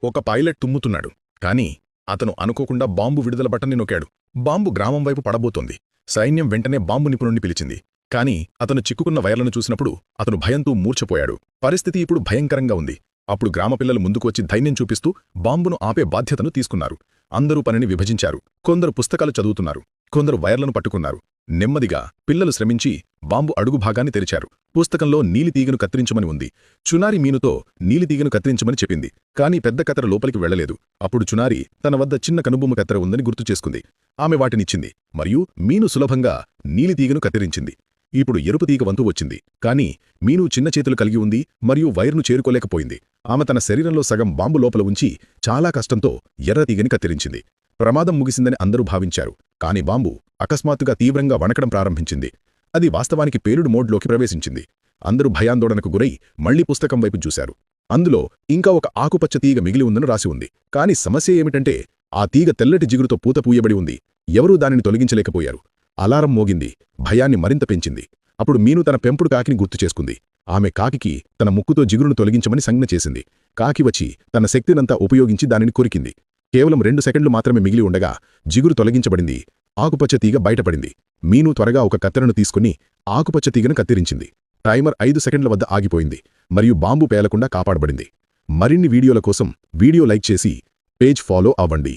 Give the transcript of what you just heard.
ఒక పైలట్ తుమ్ముతున్నాడు. కాని అతను అనుకోకుండా బాంబు విడుదల బటన్ని నొక్కాడు. బాంబు గ్రామం వైపు పడబోతోంది. సైన్యం వెంటనే బాంబు నిపుణుణ్ణి పిలిచింది. కాని అతను చిక్కుకున్న వైర్లను చూసినప్పుడు అతను భయంతో మూర్ఛపోయాడు. పరిస్థితి ఇప్పుడు భయంకరంగా ఉంది. అప్పుడు గ్రామపిల్లలు ముందుకు వచ్చి ధైర్యం చూపిస్తూ బాంబును ఆపే బాధ్యతను తీసుకున్నారు. అందరూ పనిని విభజించారు. కొందరు పుస్తకాలు చదువుతున్నారు, కొందరు వైర్లను పట్టుకున్నారు. నెమ్మదిగా పిల్లలు శ్రమించి బాంబు అడుగు భాగాన్ని తెరిచారు. పుస్తకంలో నీలితీగను కత్తిరించమని ఉంది. చునారి మీనుతో నీలితీగను కత్తిరించమని చెప్పింది. కాని పెద్ద కత్తెర లోపలికి వెళ్లలేదు. అప్పుడు చునారి తన వద్ద చిన్న కనుబొమ్మ కత్తెర ఉందని గుర్తు చేసుకుంది. ఆమె వాటినిచ్చింది మరియు మీను సులభంగా నీలితీగను కత్తిరించింది. ఇప్పుడు ఎరుపు తీగ వంతు వచ్చింది. కాని మీను చిన్న చేతులు కలిగి ఉంది మరియు వైర్ను చేరుకోలేకపోయింది. ఆమె తన శరీరంలో సగం బాంబు లోపల ఉంచి చాలా కష్టంతో ఎర్రతీగని కత్తిరించింది. ప్రమాదం ముగిసిందని అందరూ భావించారు. కాని బాంబు అకస్మాత్తుగా తీవ్రంగా వణకడం ప్రారంభించింది. అది వాస్తవానికి పేలుడు మోడ్లోకి ప్రవేశించింది. అందరూ భయాందోళనకు గురై మళ్లీ పుస్తకం వైపు చూశారు. అందులో ఇంకా ఒక ఆకుపచ్చ తీగ మిగిలి ఉందని రాసి ఉంది. కాని సమస్య ఏమిటంటే ఆ తీగ తెల్లటి జిగురుతో పూత పూయబడి ఉంది. ఎవరూ దానిని తొలగించలేకపోయారు. అలారం మోగింది. భయాన్ని మరింత పెంచింది. అప్పుడు మీను తన పెంపుడు కాకిని గుర్తు చేసుకుంది. ఆమె కాకికి తన ముక్కుతో జిగురును తొలగించమని సంజ్ఞ చేసింది. కాకి వచ్చి తన శక్తినంతా ఉపయోగించి దానిని కొరికింది. కేవలం 2 సెకండ్లు మాత్రమే మిగిలి ఉండగా జిగురు తొలగించబడింది. ఆకుపచ్చ తీగ బయటపడింది. మీను త్వరగా ఒక కత్తెరను తీసుకుని ఆకుపచ్చ తీగను కత్తిరించింది. టైమర్ 5 సెకండ్ల వద్ద ఆగిపోయింది మరియు బాంబు పేలకుండా కాపాడబడింది. మరిన్ని వీడియోల కోసం వీడియో లైక్ చేసి పేజ్ ఫాలో అవ్వండి.